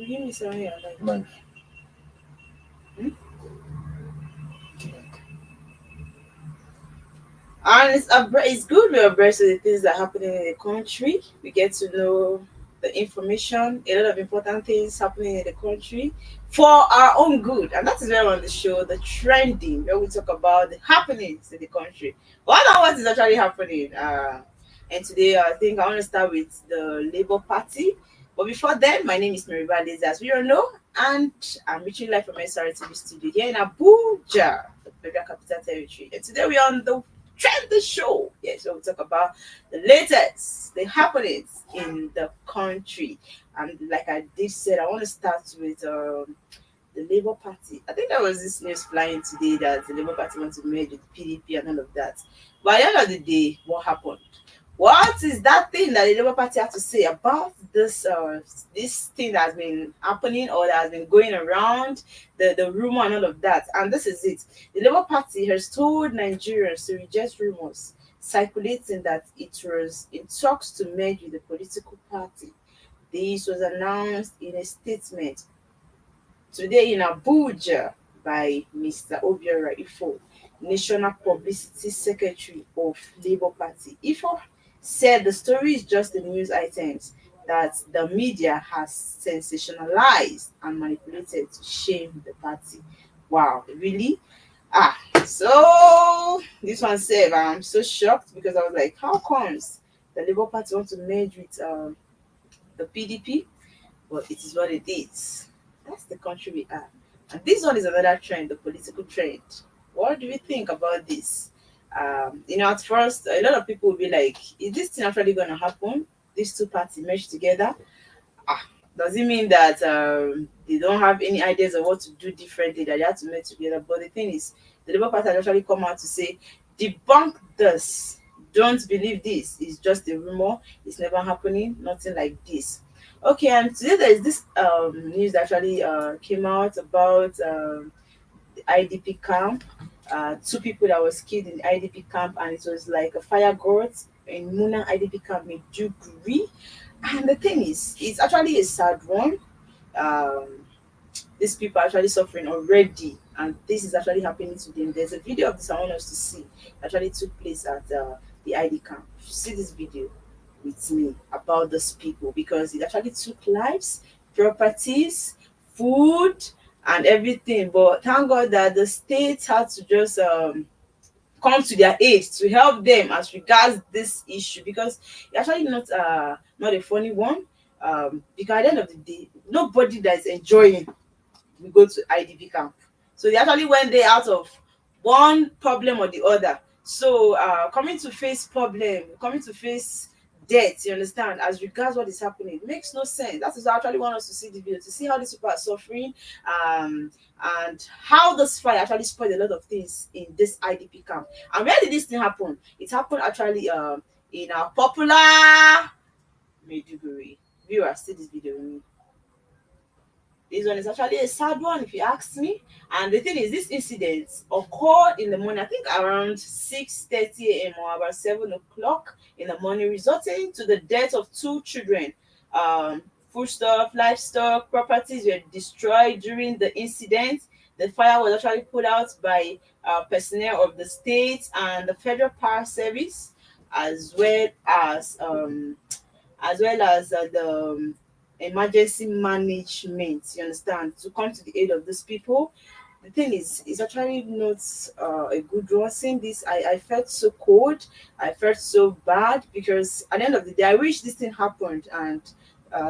hear me somewhere like Man. hmm? And it's good we're abreast of the things that are happening in the country. We get to know the information, a lot of important things happening in the country for our own good. And that is where on the show, the trending, where we talk about the happenings in the country. What is actually happening? And today I think I want to start with the Labour Party. But before then, my name is Maryval Eze, as we all know, and I'm reaching live from SRTV studio here in Abuja, the Federal Capital Territory. And today we're on the Trend the Show. Yes, so we talk about the latest, the happenings in the country. And like I did said, I want to start with the Labour Party. I think there was this news flying today that the Labour Party wants to merge with PDP and all of that. But at the end of the day, what happened? What is that thing that the Labour Party have to say about this thing that has been happening or that has been going around, the rumor and all of that? And this is it. The Labour Party has told Nigerians to reject rumors circulating that it was in talks to merge with the political party. This was announced in a statement today in Abuja by Mr. Obiora Ifo, National Publicity Secretary of Labour Party. Ifo said the story is just the news items that the media has sensationalized and manipulated to shame the party. Wow, really? Ah, so this one said, I'm so shocked because I was like, how comes the Labour Party want to merge with the PDP? But it is what it is. That's the country we are. And this one is another trend, the political trend. What do we think about this? At first, a lot of people will be like, is this thing actually going to happen? These two parties merge together? Ah, does it mean that they don't have any ideas of what to do differently, that they have to merge together? But the thing is, the Labour Party has actually come out to say, debunk this. Don't believe this. It's just a rumor. It's never happening. Nothing like this. Okay, and today there is this news that actually came out about the IDP camp. Two people that was killed in the IDP camp, and it was like a fire god in Muna IDP camp in Duguri. And the thing is, it's actually a sad one. Um, these people are actually suffering already, and this is actually happening to them. There's a video of this I want us to see. Actually, took place at the ID camp. You should see this video with me about these people because it actually took lives, properties, food, and everything. But thank God that the state had to just come to their aid to help them as regards this issue because it's actually not a funny one. Because at the end of the day, nobody that is enjoying will go to IDP camp. So they actually went there out of one problem or the other. So coming to face problem, coming to face death, you understand, as regards what is happening, it makes no sense. That is why I actually want us to see the video to see how these people are suffering, and how this fire actually spoiled a lot of things in this IDP camp. And where did this thing happen? It happened actually in our popular Maiduguri. Viewers, see this video with me. This one is actually a sad one, if you ask me. And the thing is, this incident occurred in the morning, I think around 6:30 a.m. or about 7 o'clock in the morning, resulting to the death of two children. Foodstuff, livestock, properties were destroyed during the incident. The fire was actually put out by personnel of the state and the Federal Power Service, as well as the emergency management, you understand, to come to the aid of these people. The thing is, it's actually not a good one. Seeing this, I felt so cold. I felt so bad because at the end of the day, I wish this thing happened and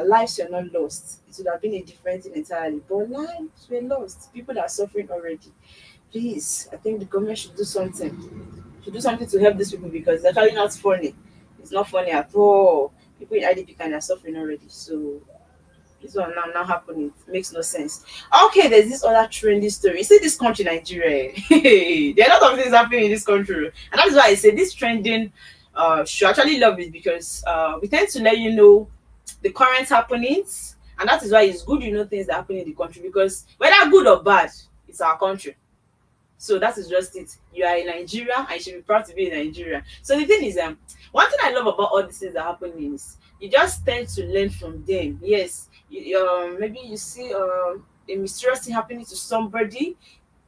lives were not lost. It would have been a different thing entirely. But lives were lost. People are suffering already. Please, I think the government should do something. Should do something to help these people because it's actually not funny. It's not funny at all. People in IDP kind are suffering already. So this one now happening. It makes no sense. Okay, there's this other trendy story. You see this country, Nigeria. There are a lot of things happening in this country. And that is why I say this trending should actually love it because we tend to let you know the current happenings. And that is why it's good you know things that happen in the country because whether good or bad, it's our country. So that is just it. You are in Nigeria and you should be proud to be in Nigeria. So the thing is, one thing I love about all these things that happen is you just tend to learn from them. Yes, maybe you see a mysterious thing happening to somebody,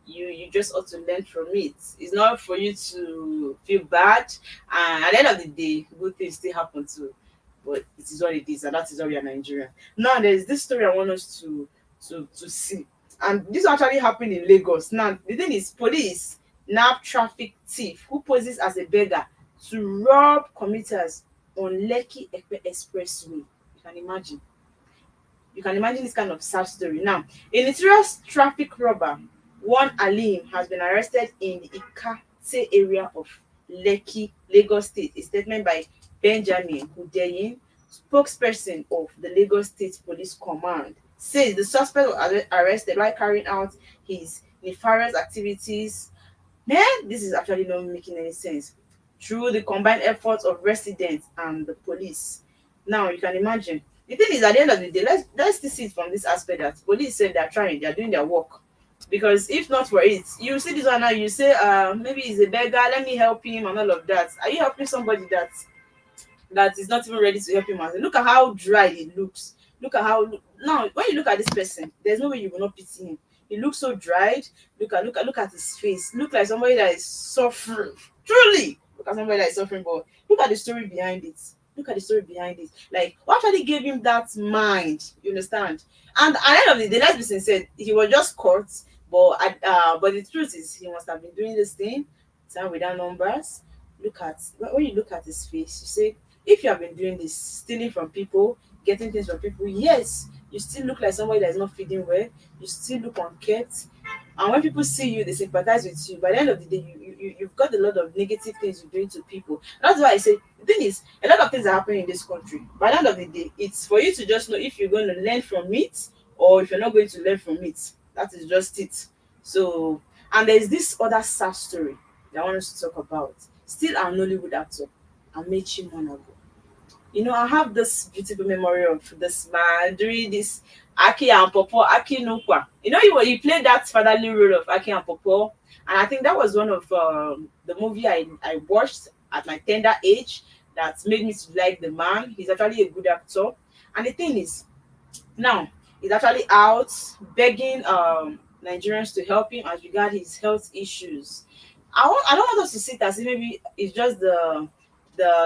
you just ought to learn from it. It's not for you to feel bad, and at the end of the day, good things still happen too. But it is what it is, and that is why we are Nigerian. Now there's this story I want us to see, and this actually happened in Lagos. Now the thing is, police nab traffic thief who poses as a beggar to rob commuters on Lekki Epe Expressway. You can imagine this kind of sad story. Now, a notorious traffic robber, one Alim, has been arrested in the Ikate area of Lekki, Lagos State. A statement by Benjamin Hudeyin, spokesperson of the Lagos State Police Command, says the suspect was arrested while carrying out his nefarious activities. Man, this is actually not making any sense. Through the combined efforts of residents and the police. Now you can imagine. The thing is, at the end of the day, let's still see it from this aspect that police said they're trying, they're doing their work. Because if not for it, you see this one now, you say, maybe he's a beggar, let me help him and all of that. Are you helping somebody that is not even ready to help him out? Look at how dry it looks. Look at how now when you look at this person, there's no way you will not pity him. He looks so dried. Look at his face. Look like somebody that is suffering. Truly, look at somebody that is suffering. But look at the story behind it. Look at the story behind it. Like, what actually gave him that mind? You understand? And at the end of the day, let's be sincere, he was just caught. But the truth is, he must have been doing this thing, time without numbers. Look at when you look at his face, you say, if you have been doing this, stealing from people, getting things from people, yes, you still look like somebody that is not feeding well. You still look unkept. And when people see you, they sympathize with you. By the end of the day, you've got a lot of negative things you're doing to people. That's why I say the thing is, a lot of things are happening in this country. By the end of the day, it's for you to just know if you're going to learn from it or if you're not going to learn from it. That is just it. So, and there's this other sad story that I want us to talk about. Still, an Nollywood actor, Amechi Monago. I have this beautiful memory of this man during this Aki and Popo, Aki Nukwa. He played that fatherly role of Aki and Popo, and I think that was one of the movie I watched at my tender age that made me to like the man. He's actually a good actor, and the thing is, now he's actually out begging Nigerians to help him as regard his health issues. I don't want us to see it as if maybe it's just the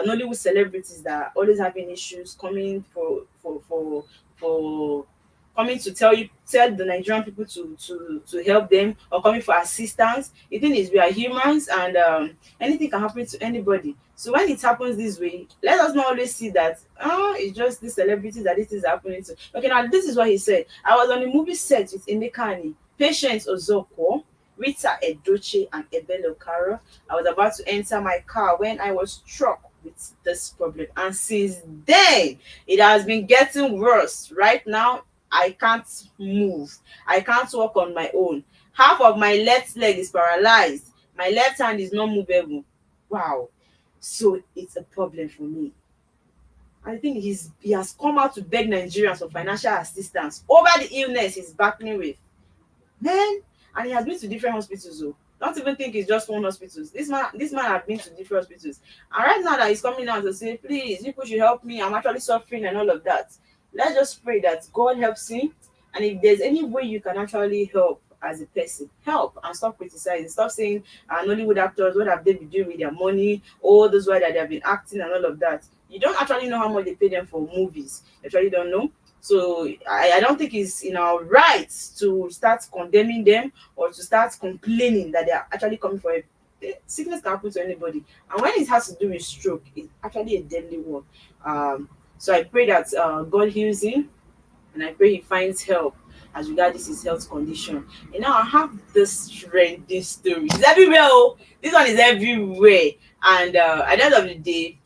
Nollywood celebrities that are always having issues coming for coming to tell the Nigerian people to help them or coming for assistance. The thing is, we are humans, and anything can happen to anybody. So when it happens this way, let us not always see that it's just the celebrities that this is happening to. Okay, now this is what he said. I was on a movie set with Emeka, Patience Ozoko, Rita Edoche, and Ebele Okaro. I was about to enter my car when I was struck with this problem. And since then, it has been getting worse. Right now, I can't move. I can't walk on my own. Half of my left leg is paralyzed. My left hand is not movable. Wow. So it's a problem for me. I think he has come out to beg Nigerians for financial assistance over the illness he's battling with. Man, and he has been to different hospitals. Oh, don't even think it's just one hospital. This man has been to different hospitals. And right now that he's coming out to say, please, people should help me. I'm actually suffering and all of that. Let's just pray that God helps him. And if there's any way you can actually help as a person, help and stop criticizing. Stop saying Nollywood actors, what have they been doing with their money? All those way that they have been acting and all of that. You don't actually know how much they pay them for movies. You actually don't know. So I don't think it's in our rights to start condemning them or to start complaining that they are actually coming for it. Sickness can happen to anybody, and when it has to do with stroke, it's actually a deadly one. So I pray that God heals him, and I pray he finds help as regards his health condition. And now I have this trending story. It's everywhere. Oh, this one is everywhere, and at the end of the day,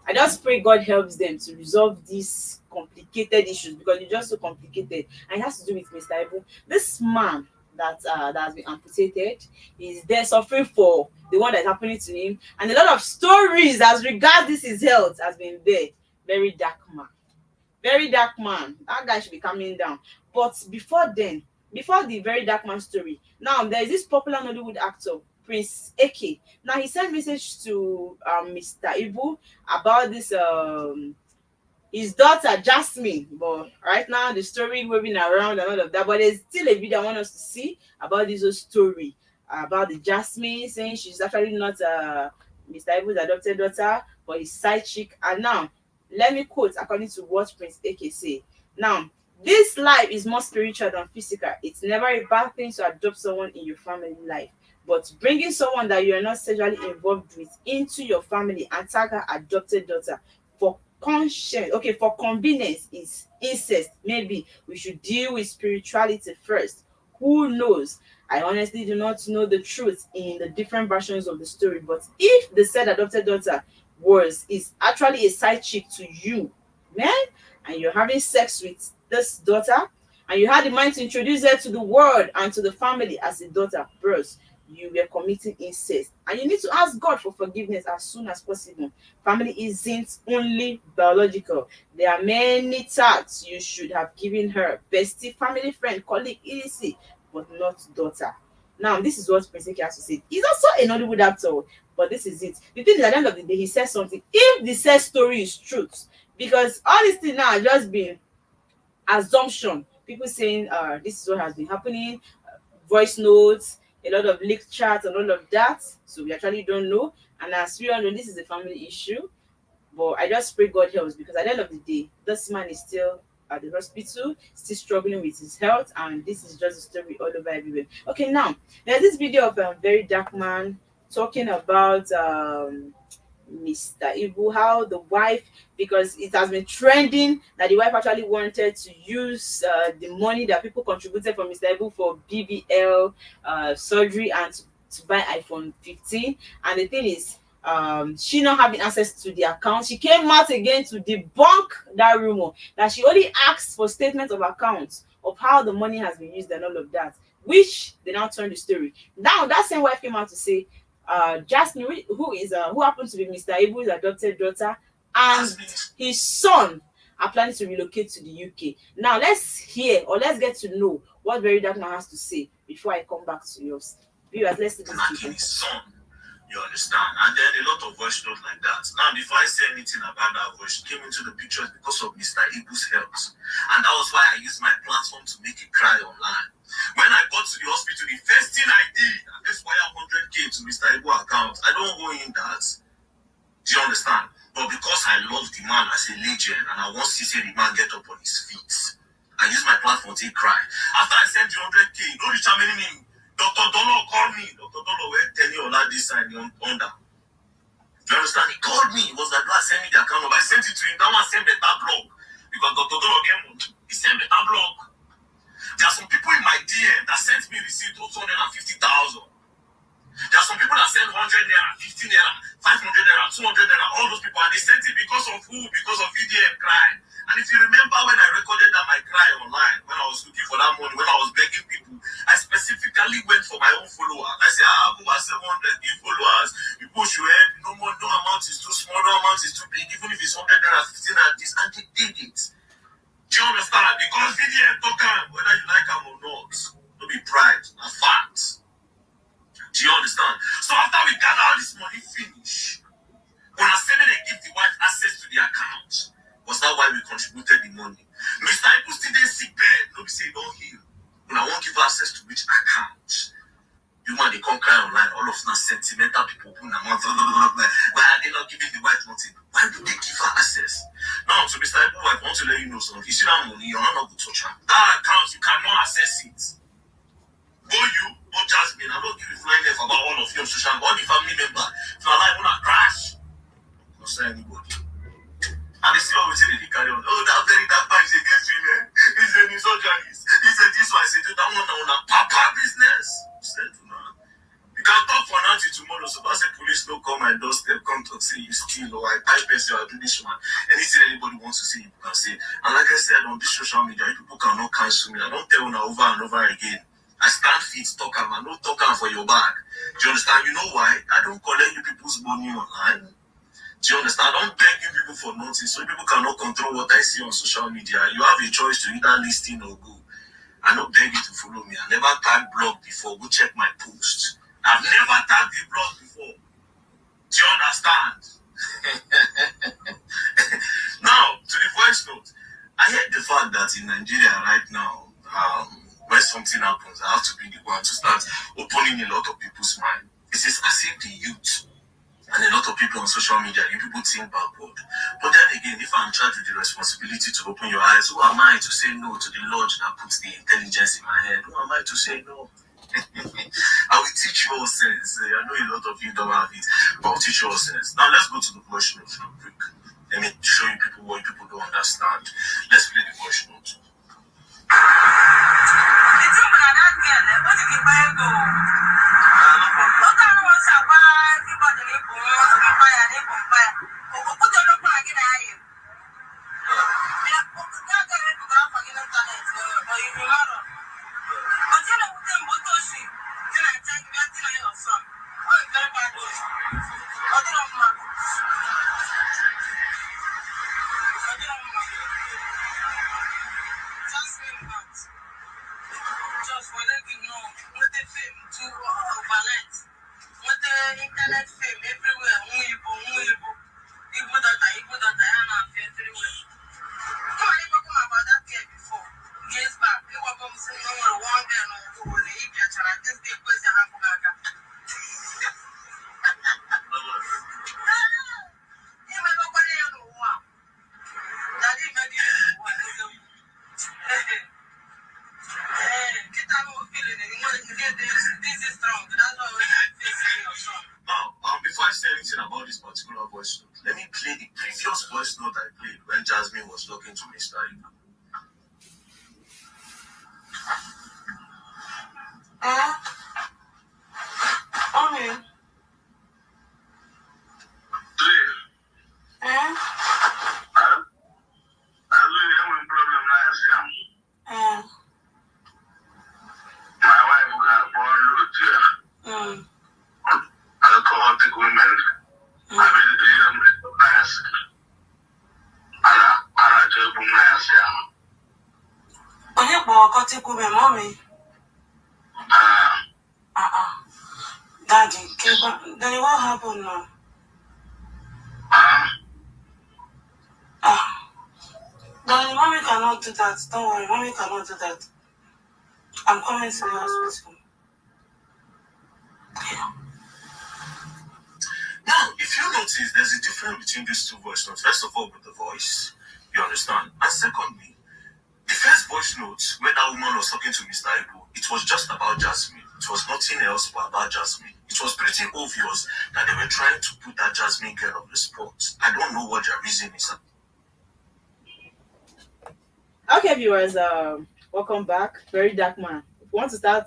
I just pray God helps them to resolve these complicated issues because it's just so complicated, and it has to do with Mr. Ibu. This man that has been amputated is there suffering for the one that's happening to him, and a lot of stories as regards his health has been there. Very dark man. That guy should be coming down. But before then, before the very dark man story. Now there is this popular Nollywood actor, Prince Eke. Now he sent message to Mr. Ibu about this his daughter Jasmine. But right now the story moving around and all of that. But there's still a video I want us to see about this whole story about the Jasmine saying she's actually not Mr. Ibu's adopted daughter, but his side chick. And now let me quote according to what Prince Eke say. Now, this life is more spiritual than physical. It's never a bad thing to adopt someone in your family life. But bringing someone that you are not sexually involved with into your family and tag her adopted daughter for conscience, okay, for convenience is incest. Maybe we should deal with spirituality first. Who knows? I honestly do not know the truth in the different versions of the story. But if the said adopted daughter is actually a side chick to you, man, and you're having sex with this daughter, and you had the mind to introduce her to the world and to the family as a daughter, bros, you were committing incest. And you need to ask God for forgiveness as soon as possible. Family isn't only biological. There are many tags you should have given her. Bestie, family friend, colleague, etc. But not daughter. Now, this is what Prince Ike has to say. He's also a Nollywood actor, but this is it. The thing is, at the end of the day, he says something. If the said story is truth, because all these things now are just been assumption. People saying this is what has been happening, voice notes, a lot of leaked chats and all of that. So we actually don't know. And as we all know, this is a family issue. But I just pray God helps, because at the end of the day, this man is still at the hospital, still struggling with his health, and this is just a story all over everywhere. Okay, now there's this video of a very dark man talking about Mr. Ibu, how the wife, because it has been trending that the wife actually wanted to use the money that people contributed for Mr. Ibu for BBL surgery and to buy iPhone 15. And the thing is, she not having access to the account. She came out again to debunk that rumor that she only asked for statements of accounts of how the money has been used and all of that, which they now turned the story. Now that same wife came out to say Jasmine, who happens to be Mr. Ibu's adopted daughter, and his son are planning to relocate to the UK. Now let's hear, or let's get to know what Very Dark Man has to say before I come back to yours. Viewers, let's see this video. His son, you understand? And then a lot of voice notes like that. Now, before I say anything about that voice, came into the picture because of Mr. Ibu's health. And that was why I used my platform to make it cry online. When I got to the hospital, the first thing I did, I just wired 100K to Mr. Ibu's account. I don't owe him that. Do you understand? But because I love the man as a legend and I want to see the man get up on his feet, I use my platform to cry. After I sent the 100K, don't reach how many name. Dr. Dollar called me. Dr. Dollar went 10 years on this side under. You understand? He called me. It was like, God sent me the account number. I sent it to him. That one sent better blog. Because Dr. Dollar gave me. He sent better blog. There are some people in my DM that sent me receipt of 250,000. There are some people that send 100 naira, 50 naira, 500 naira, 200 naira, all those people, and they sent it because of who? Because of VDM cry. And if you remember when I recorded that my cry online, when I was looking for that money, when I was begging people, I specifically went for my own followers. I said, I have over 700 new followers. People should help. No more, no amount is too small, no amount is too big, even if it's 100 naira, 15 naira, this, and they did it. Do you understand? Because VDM talk, whether you like them or not, don't be pride, a fact. Do you understand? So after we gather all this money finish, when I said they give the wife access to the account, was that why we contributed the money? Mr. Ibu still didn't sick bed. Nobody say don't heal. When I won't give access to which account? You want they come cry online, all of us sentimental people who why are they not giving the wife nothing? Why do they give her access? Now to Mr. Ibu, I want to let you know something. If you see that money, you're not going to touch her. That account, you cannot access it. Go you, go Jasmine. I don't give a flying left about all of you on social media. All the family members. If you're alive, wanna crash. Don't say anybody. And they still always say they carry on. Oh, that very dark man is against women. He's a misogynist. He said this one. I said that one on a papa business. Said to now. You can talk for now till tomorrow. So that's a police no come my doorstep, come talk, say you steal or I buy person or I do this one. Anything anybody wants to say, you can say. And like I said on this social media, people cannot cancel me. I don't tell you over and over again. I stand fit, talk am, I don't talk am for your back. Do you understand? You know why? I don't collect you people's money online. Do you understand? I don't beg you people for nothing, so people cannot control what I see on social media. You have a choice to either listen or go. I don't beg you to follow me. I never tagged blog before. Go check my post. I've never tagged the blog before. Do you understand? Now, to the voice note, I hate the fact that in Nigeria right now, when something happens, I have to be the one to start opening a lot of people's mind. It is as if the youth and a lot of people on social media, you people think backward. But then again, if I'm charged with the responsibility to open your eyes, who am I to say no to the Lord that puts the intelligence in my head? Who am I to say no? I will teach you all sense. I know a lot of you don't have it, but I'll teach you all sense. Now let's go to the voice note real quick. Let me show you people what people don't understand. Let's play the voice note. Before I say anything about this particular voice note, let me play the previous voice note I played when Jasmine was talking to Mr. Ibu. Okay. Alcoholic women. Onye kpọrọ ọkọchịkwu be mommy? Daddy, Daddy, what happened now? Daddy, mommy cannot do that. Don't worry, mommy cannot do that. I'm coming to the hospital. Now, if you notice, there's a difference between these two voice notes. First of all, with the voice, you understand. And secondly, the first voice note, when that woman was talking to Mr. Ibu, it was just about Jasmine. It was nothing else but about Jasmine. It was pretty obvious that they were trying to put that Jasmine girl on the spot. I don't know what their reason is. Okay, viewers, welcome back. Very Dark Man. If you want to start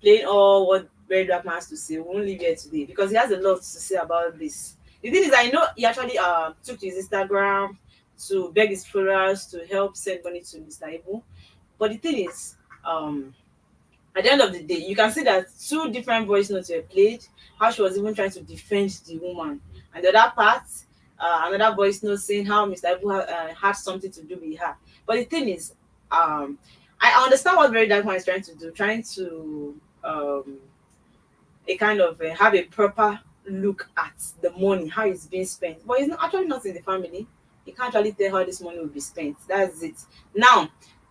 playing all what Very Dark Man has to say, we won't leave here today because he has a lot to say about this. The thing is, I know he actually took to his Instagram to beg his followers to help send money to Mr. Ibu. But the thing is, at the end of the day, you can see that two different voice notes were played. How she was even trying to defend the woman, and the other part, another voice note saying how Mr. Ibu had something to do with her. But the thing is, I understand what Very Dark Man is trying to do, trying to a kind of have a proper look at the money, how it's being spent. But it's not actually not in the family. You can't actually tell how this money will be spent. That's it. Now,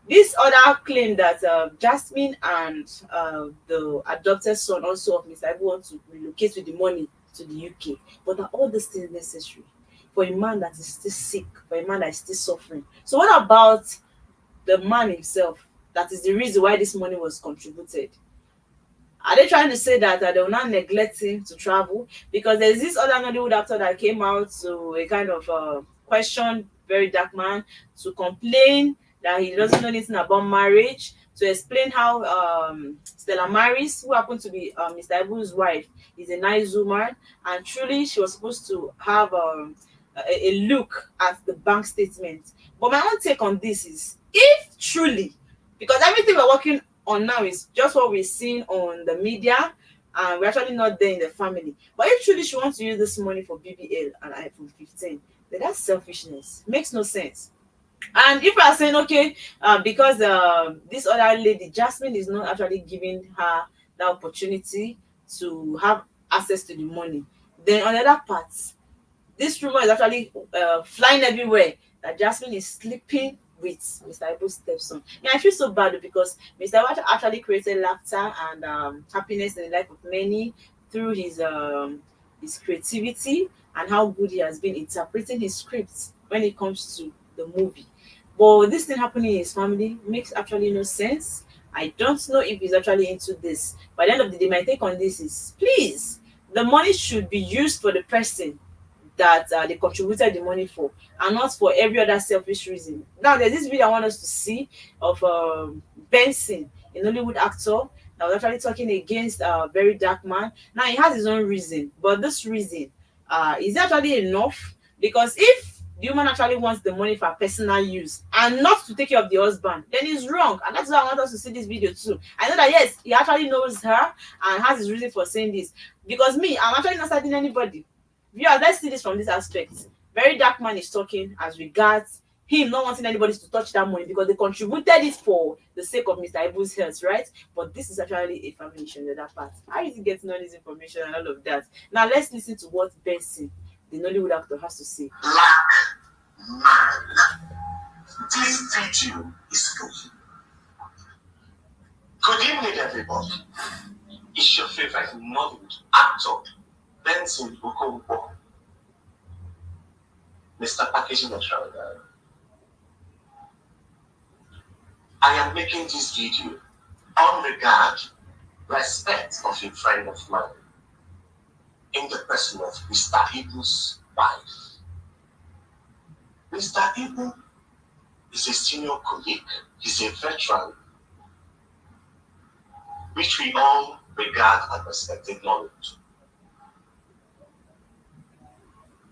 this other claim that Jasmine and the adopted son also of Mr. Ibu want to relocate with the money to the UK. But are all these things necessary for a man that is still sick, for a man that is still suffering? So what about the man himself? That is the reason why this money was contributed. Are they trying to say that they will not neglect him to travel? Because there's this other Nollywood actor that came out to a kind of question Very Dark Man to complain that he doesn't know anything about marriage, to explain how Stella Maris, who happened to be Mr. Ibu's wife, is a nice woman, and truly she was supposed to have a look at the bank statement. But my own take on this is, if truly, because everything we're working on now is just what we're seeing on the media, and we're actually not there in the family. But if truly she wants to use this money for BBL and iPhone 15, then that's selfishness. Makes no sense. And if you are saying, okay, because this other lady, Jasmine, is not actually giving her the opportunity to have access to the money, then on the other part, this rumor is actually flying everywhere that Jasmine is sleeping with Mr. Ibu's stepson. And I feel so bad because Mr. Ibu actually created laughter and happiness in the life of many through his creativity and how good he has been interpreting his scripts when it comes to the movie. But this thing happening in his family makes actually no sense. I don't know if he's actually into this. By the end of the day, my take on this is, please, the money should be used for the person that they contributed the money for, and not for every other selfish reason. Now, there's this video I want us to see of Benson, an Hollywood actor that was actually talking against a very dark man. Now, he has his own reason, but this reason is actually enough? Because if the woman actually wants the money for personal use and not to take care of the husband, then it's wrong. And that's why I want us to see this video too. I know that yes, he actually knows her and has his reason for saying this. Because me, I'm actually not citing anybody. Viewers, let's see this from this aspect. Very dark man is talking as regards him not wanting anybody to touch that money because they contributed it for the sake of Mr. Ibu's health, right? But this is actually a family issue in that part. How is he getting all this information and all of that? Now let's listen to what Benson, the Nollywood actor, has to say. Black man. This video is for you. Good evening, everybody. It's your favorite Nollywood actor, Benson Okonkwo, Mr. Packaging Extraordinary. I am making this video on regard, respect of a friend of mine in the person of Mr. Ibu's wife. Mr. Ibu is a senior colleague, he's a veteran, which we all regard and respect in knowledge.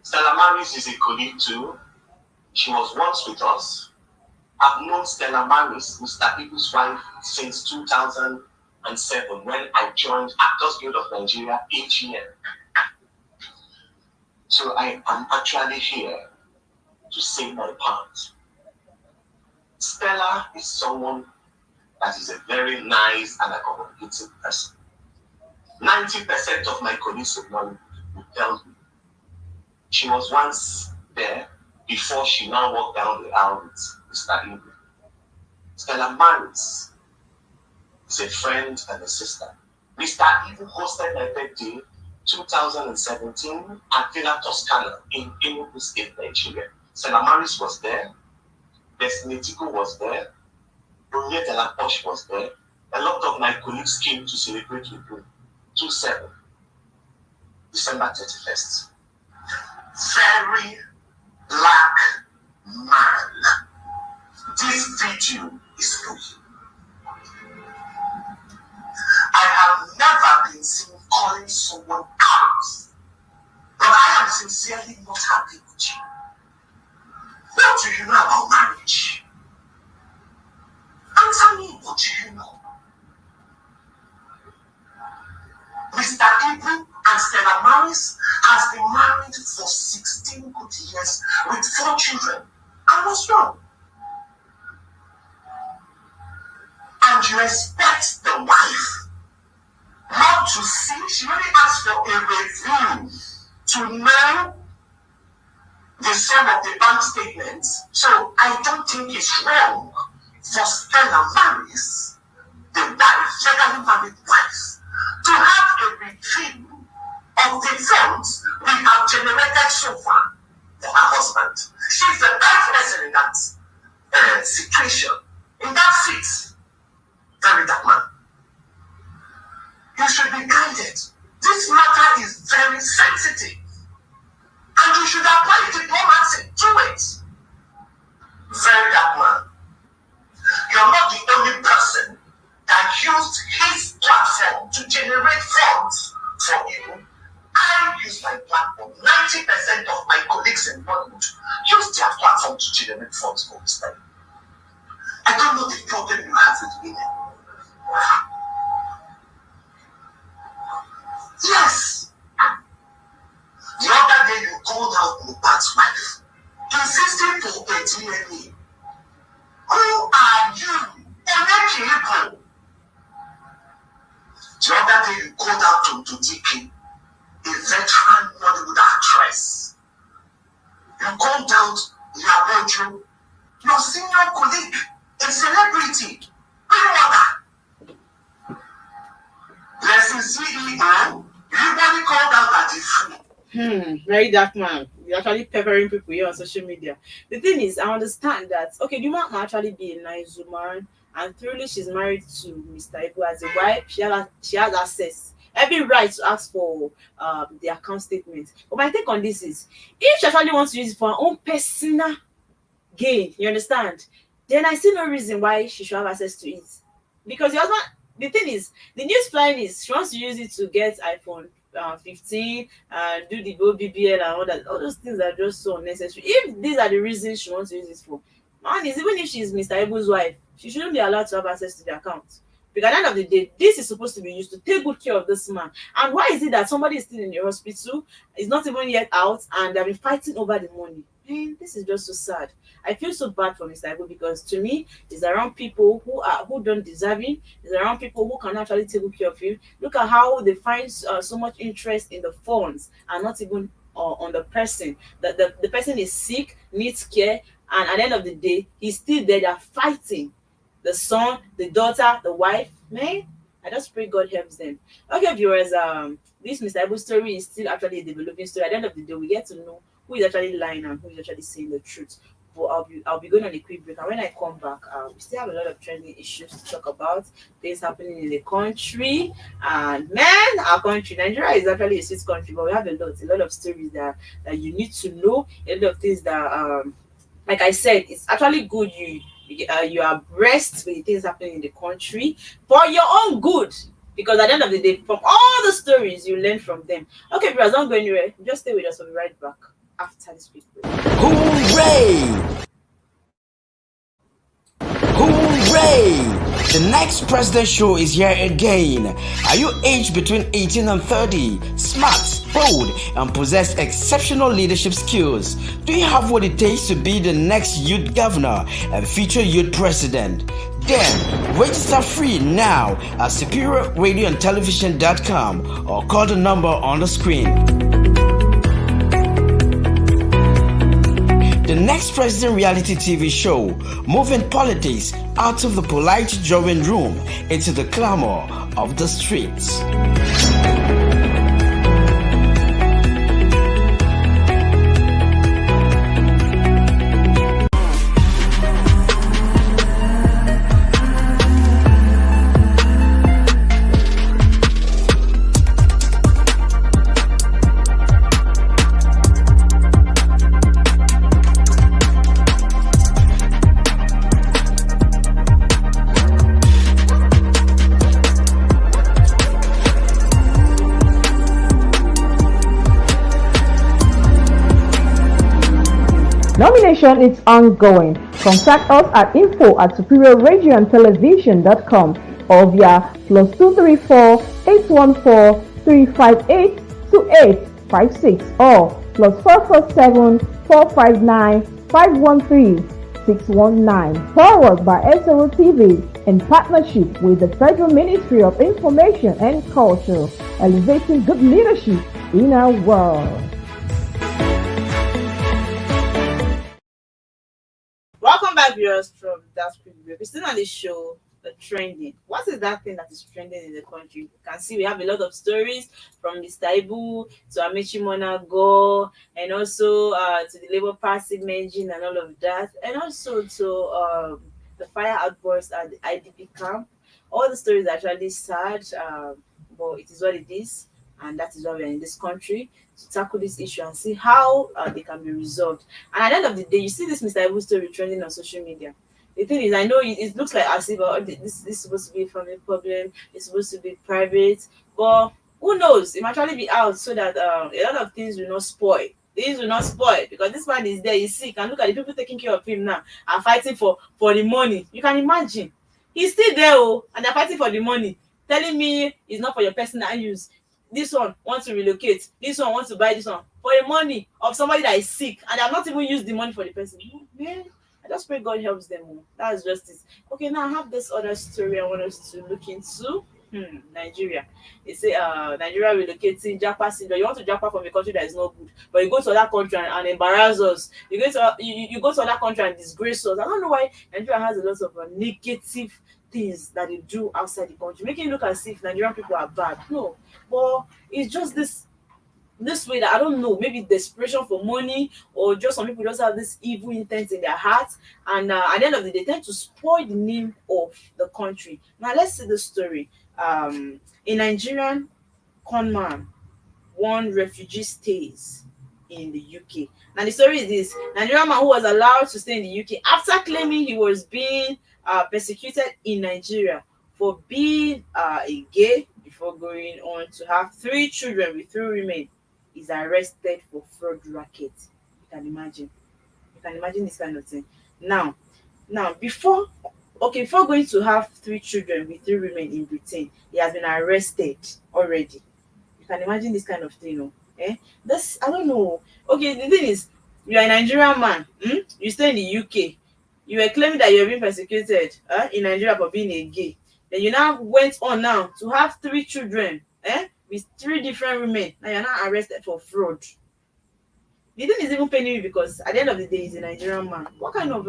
Stella Maris is a colleague too. She was once with us. I've known Stella Maris, Mr. Ibu's wife, since 2007 when I joined Actors Guild of Nigeria AGN. So I am actually here to say my part. Stella is someone that is a very nice and accommodating person. 90% of my colleagues of mine will tell you she was once there before she now walked down the aisle with Mr. Ibu. Stella Maris is a friend and a sister. Mr. Ibu hosted my birthday 2017 at Villa Toscana in Enugu State, Nigeria. Stella Maris was there. Destiny Tiku was there. Brunye Delapoche was there. A lot of my colleagues came to celebrate with me. 27 December 31st. Very black man. This video is for you. I have never been seen calling someone out, but I am sincerely not happy with you. What do you know about marriage? Answer me, what do you know? Mr. Ibu and Stella Maris has been married for 16 good years with 4 children and was young. And you expect the wife not to see, she really asked for a review to know the sum of the bank statements. So I don't think it's wrong for Stella Maris, the wife, legally married wife, to have a review of the funds we have generated so far for her husband. She's the best person in that situation, in that seat. Very dark man. You should be guided. This matter is very sensitive. And you should apply diplomacy to it. Very dark man. You're not the only person that used his platform to generate funds for you. I use my platform. 90% of my colleagues in Bollywood use their platform to generate funds for this time. I don't know the problem you have with women. Yes. The other day you called out Mohbad's wife, insisting for a DNA. Who are you? Electrical. The other day you called out to DK, a veteran Hollywood actress. You called out Yabojo, your senior colleague, a celebrity. Big mother. Blessing CEO, everybody called out that is free. Very dark man. You're actually peppering people here on social media. The thing is, I understand that okay, the woman might actually be a nice woman, and truly she's married to Mr. Ibu as a wife. She has access, every right to ask for the account statement. But my take on this is, if she actually wants to use it for her own personal gain, you understand? Then I see no reason why she should have access to it. Because your husband, the thing is, the news flying is she wants to use it to get iPhone 15 and do the go BBL and all that. All those things are just so unnecessary. If these are the reasons she wants to use it for, man, is even if she's Mr. Ibu's wife, she shouldn't be allowed to have access to the account. Because at the end of the day, this is supposed to be used to take good care of this man. And why is it that somebody is still in the hospital, is not even yet out, and they've been fighting over the money? Man, this is just so sad. I feel so bad for Mr. Ibu because to me, it's around people who don't deserve him. It's around people who can actually take good care of him. Look at how they find so much interest in the funds and not even on the person. The person is sick, needs care, and at the end of the day, he's still there. They're fighting. The son, the daughter, the wife. Man, I just pray God helps them. Okay, viewers, this Mr. Ibu story is still actually a developing story. At the end of the day, we get to know who is actually lying and who is actually saying the truth. But I'll be going on a quick break, and when I come back, we still have a lot of trending issues to talk about, things happening in the country. And man, our country, Nigeria, is actually a sweet country, but we have a lot of stories that you need to know, a lot of things that like I said, it's actually good you are abreast with the things happening in the country for your own good. Because at the end of the day, from all the stories you learn from them. Okay, viewers, don't go anywhere. Just stay with us. We'll be right back after this quick break. Hooray! Hooray! The next President Show is here again. Are you aged between 18 and 30, smart, bold, and possess exceptional leadership skills? Do you have what it takes to be the next youth governor and future youth president? Then register free now at superiorradioandtelevision.com or call the number on the screen. The Next President reality TV show, moving politics out of the polite drawing room into the clamor of the streets. Nomination is ongoing. Contact us at info@superiorradioandtelevision.com or via +234 814 358 2856 or +447 459 513 619. Powered by SRO TV in partnership with the Federal Ministry of Information and Culture, elevating good leadership in our world. Welcome back, viewers, from that quick break. We're still on the show, the trending. What is that thing that is trending in the country? You can see we have a lot of stories from Mr. Ibu to Amechi Monago and also to the Labour Party merging and all of that, and also to the fire outburst at the IDP camp. All the stories are actually sad, but it is what it is, and that is why we are in this country to tackle this issue and see how they can be resolved. And at the end of the day, you see this Mr. Ibu story trending on social media. The thing is, I know it looks like as if this is supposed to be a family problem, it's supposed to be private, but who knows? It might actually be out so that a lot of things will not spoil. Things will not spoil because this man is there, he's sick, and look at the people taking care of him now are fighting for the money. You can imagine. He's still there, oh, and they're fighting for the money, telling me it's not for your personal use. This one wants to relocate, this one wants to buy this one for the money of somebody that is sick, and they have not even used the money for the person. Man, I just pray God helps them all. That's just it. Okay, now I have this other story I want us to look into. Nigeria. They say Nigeria relocating Japa syndrome. You want to japa from a country that is not good, but you go to other country and embarrass us. You go to other country and disgrace us. I don't know why Nigeria has a lot of negative things that they do outside the country, making it look as if Nigerian people are bad. No, but it's just this way that I don't know, maybe desperation for money, or just some people just have this evil intent in their hearts, and at the end of the day, they tend to spoil the name of the country. Now let's see the story. A Nigerian conman won refugee stays in the UK. Now the story is this: Nigerian man who was allowed to stay in the UK after claiming he was being persecuted in Nigeria for being a gay before going on to have 3 children with 3 women is arrested for fraud racket. You can imagine. You can imagine this kind of thing. Now, before before going to have 3 children with 3 women in Britain, he has been arrested already. You can imagine this kind of thing, no? This I don't know. Okay, the thing is, you are a Nigerian man, you stay in the UK, you were claiming that you were being persecuted in Nigeria for being a gay. Then you now went on now to have 3 children, with 3 different women. Now you're now arrested for fraud. The thing is even paining me because at the end of the day, he's a Nigerian man. What kind of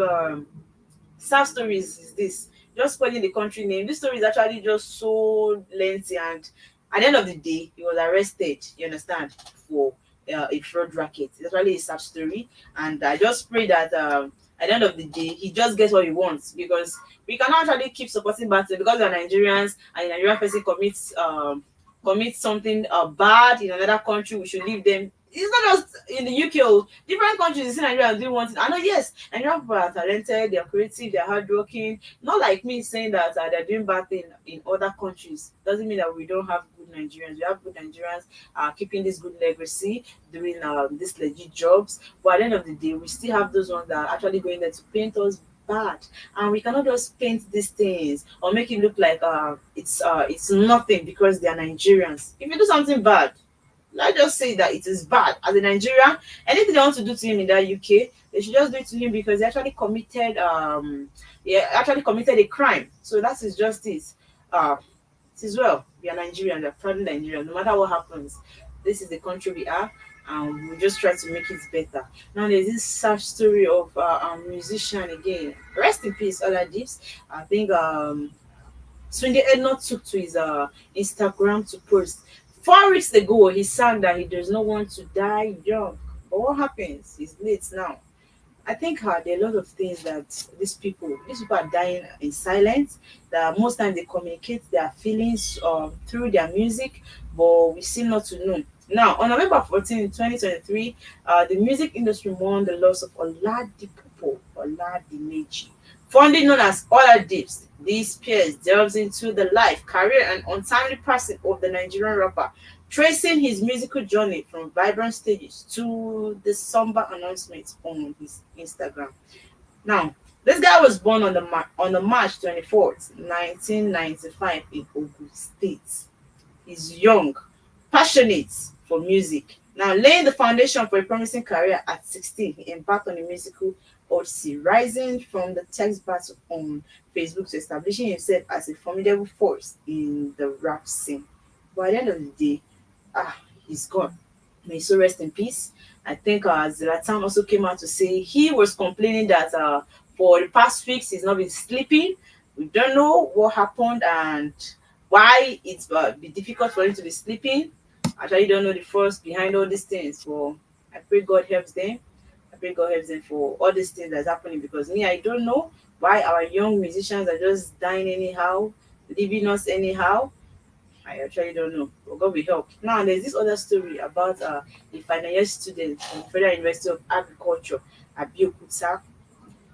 sad stories is this? Just spoiling the country name. This story is actually just so lengthy, and at the end of the day, he was arrested. You understand, for a fraud racket. It's actually a sad story, and I just pray that at the end of the day, he just gets what he wants, because we cannot actually keep supporting bad things because we are Nigerians and a Nigerian person commits something bad in another country. We should leave them. It's not just in the UK. Different countries you see Nigeria doing one thing. I know, yes, Nigerian people are talented, they are creative, they are hardworking. Not like me saying that they're doing bad things in other countries. Doesn't mean that we don't have good Nigerians. We have good Nigerians keeping this good legacy, doing these legit jobs. But at the end of the day, we still have those ones that are actually going there to paint us bad, and we cannot just paint these things or make it look like it's nothing because they are Nigerians. If you do something bad, let's just say that it is bad. As a Nigerian, anything they want to do to him in that UK, they should just do it to him because he actually committed a crime. So that is just it. It is well. We are Nigerians, we are proud Nigerians. No matter what happens, this is the country we are, and we just try to make it better. Now there's this sad story of a musician again. Rest in peace, Ola Dips. I think Sunday Ednot took to his Instagram to post. 4 weeks ago, he sang that he does not want to die young. But what happens? He's late now. I think there are a lot of things that these people are dying in silence. That most times they communicate their feelings through their music, but we seem not to know. Now, on November 14, 2023, the music industry mourned the loss of Oladipupo Oladimeji, fondly known as Ola Dips. These peers delves into the life, career, and untimely passing of the Nigerian rapper, tracing his musical journey from vibrant stages to the somber announcement on his Instagram. Now, this guy was born on the March 24th, 1995 in Ogun State. He's young, passionate for music. Now, laying the foundation for a promising career at 16, he embarked on a musical odyssey, rising from the text battle on Facebook to establishing himself as a formidable force in the rap scene. But at the end of the day, he's gone. May he so rest in peace. I think Zlatan also came out to say he was complaining that for the past weeks he's not been sleeping. We don't know what happened and why it's be difficult for him to be sleeping. Actually, don't know the force behind all these things. So I pray God helps them. I pray God helps them for all these things that's happening, because me, I don't know why our young musicians are just dying anyhow, leaving us anyhow. I actually don't know, but God will help. Now, there's this other story about a final year student from Federal University of Agriculture, Abeokuta,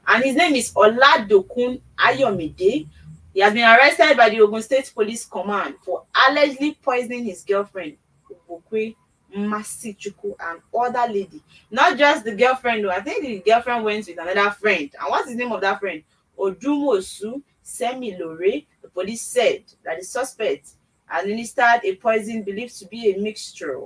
and his name is Oladokun Ayomide. He has been arrested by the Ogun State Police Command for allegedly poisoning his girlfriend, Ubokwe Masichuku, and other lady. Not just the girlfriend, though. I think the girlfriend went with another friend. And what's the name of that friend? Odumosu Semilore. The police said that the suspect administered a poison believed to be a mixture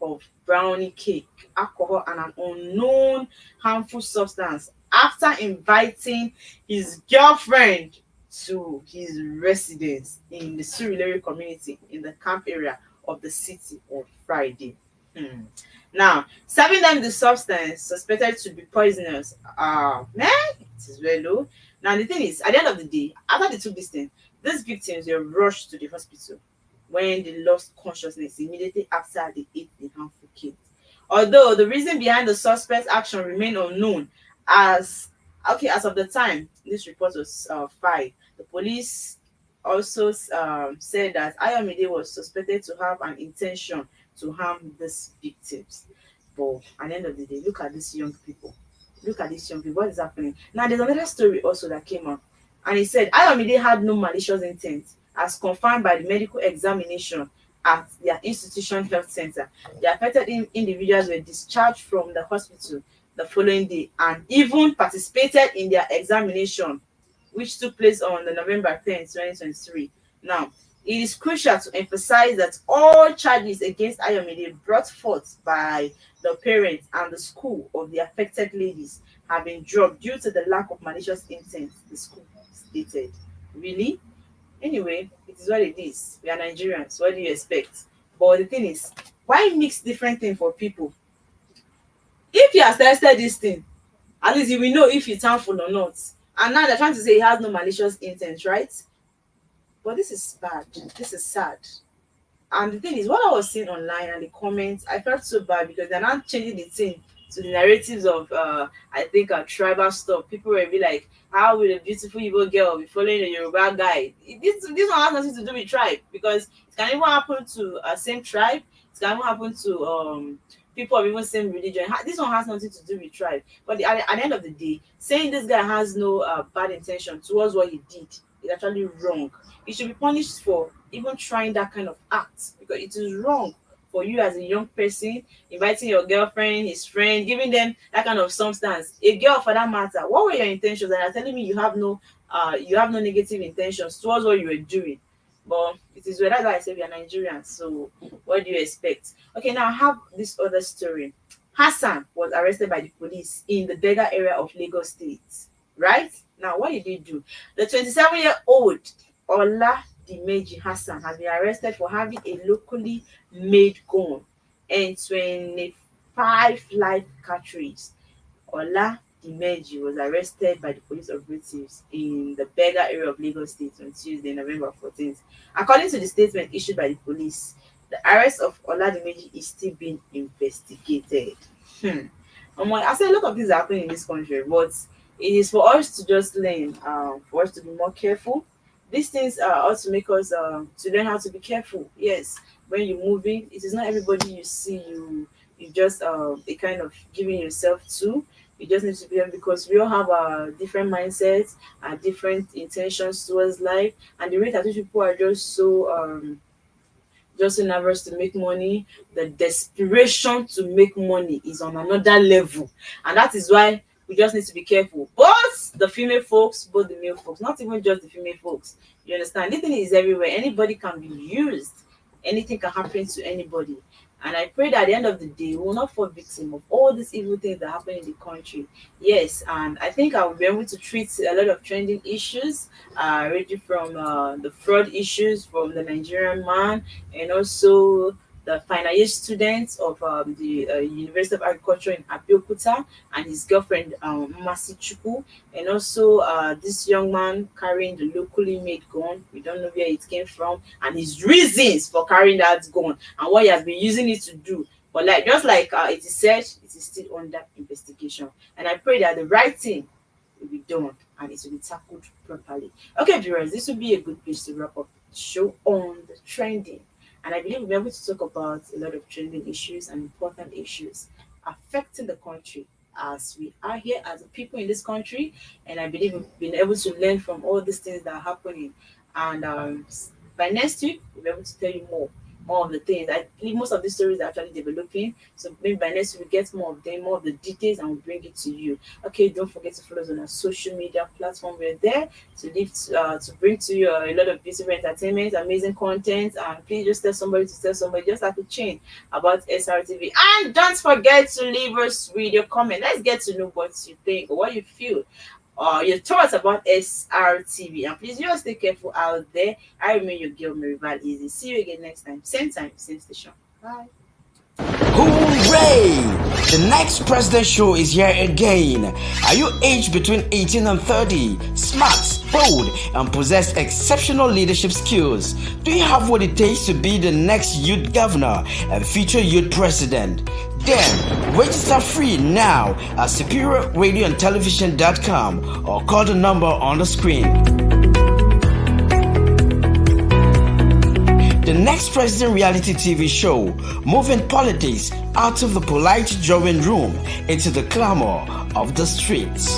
of brownie cake, alcohol, and an unknown harmful substance after inviting his girlfriend to his residence in the Surulere community in the camp area of the city on Friday. Hmm. Now, serving them the substance suspected to be poisonous. Man, it is very low. Now, the thing is, at the end of the day, after they took this thing, these victims were rushed to the hospital when they lost consciousness immediately after they ate the harmful cake. Although the reason behind the suspect's action remained unknown, as as of the time this report was filed, the police also said that Ayomide was suspected to have an intention to harm these victims. But at the end of the day, look at these young people. Look at these young people. What is happening? Now, there's another story also that came up, and it said Ayomide had no malicious intent, as confirmed by the medical examination at their institution health center. The affected individuals were discharged from the hospital the following day and even participated in their examination, which took place on the November 10th, 2023. Now, it is crucial to emphasize that all charges against Ayomide brought forth by the parents and the school of the affected ladies have been dropped due to the lack of malicious intent, the school stated. Really? Anyway, it is what it is. We are Nigerians. What do you expect? But the thing is, why mix different things for people? If you have tested this thing, at least you will know if it's harmful or not. And now they're trying to say he has no malicious intent, right? But this is bad. This is sad. And the thing is, what I was seeing online and the comments, I felt so bad because they're not changing the thing to the narratives of, I think, tribal stuff. People will be like, how will a beautiful Igbo girl be following a Yoruba guy? This one has nothing to do with tribe, because it can even happen to a same tribe. It can even happen to people of even same religion. This one has nothing to do with tribe. But at the end of the day, saying this guy has no bad intention towards what he did is actually wrong. He should be punished for even trying that kind of act, because it is wrong for you as a young person inviting your girlfriend, his friend, giving them that kind of substance. A girl for that matter. What were your intentions? And you're telling me you have no negative intentions towards what you were doing. But it is where, that's why I say we are Nigerians. So what do you expect? Okay, now I have this other story. Hassan was arrested by the police in the Bega area of Lagos State. Right? Now, what did he do? The 27-year-old Ola Dimeji Hassan has been arrested for having a locally made gun and 25 live cartridges. Ola Dimeji was arrested by the police operatives in the Bega area of Lagos State on Tuesday, November 14th. According to the statement issued by the police, the arrest of Ola Dimeji is still being investigated. I say a lot of things are happening in this country, but it is for us to just learn, for us to be more careful. These things ought to make us to learn how to be careful. Yes, when you're moving, it is not everybody you see you just a kind of giving yourself to. You just need to be there, because we all have different mindsets and different intentions towards life, and the rate at which people are just so nervous to make money. The desperation to make money is on another level, and that is why we just need to be careful. Both the female folks, both the male folks, not even just the female folks. You understand? Anything is everywhere. Anybody can be used. Anything can happen to anybody. And I pray that at the end of the day, we will not fall victim of all these evil things that happen in the country. Yes, and I think I will be able to treat a lot of trending issues, ranging from the fraud issues from the Nigerian man, and also the final year student of the University of Agriculture in Abeokuta, and his girlfriend, Masi Chuku, and also this young man carrying the locally made gun. We don't know where it came from, and his reasons for carrying that gun and what he has been using it to do. But like just like it is said, it is still under investigation, and I pray that the right thing will be done and it will be tackled properly. Okay, viewers, this will be a good place to wrap up the show on the trending. And I believe we'll be able to talk about a lot of trending issues and important issues affecting the country, as we are here as a people in this country. And I believe we've been able to learn from all these things that are happening. And by next week, we'll be able to tell you more more of the things. I believe most of these stories are actually developing. So maybe by next week we get more of them, more of the details, and we'll bring it to you. Okay, don't forget to follow us on our social media platform. We're there to bring to you a lot of beautiful entertainment, amazing content, and please just tell somebody to tell somebody, just like a chain about SRTV. And don't forget to leave us with your comment. Let's get to know what you think or what you feel, your thoughts about SRTV. And please just stay careful out there. I remain your girl, Maryval Eze. See you again next time, same station. Bye. Hooray! The next President Show is here again. Are you aged between 18 and 30, smart, bold, and possess exceptional leadership skills? Do you have what it takes to be the next youth governor and future youth president? Then register free now at superiorradioandtelevision.com or call the number on the screen. The Next President reality TV show, moving politics out of the polite drawing room into the clamor of the streets.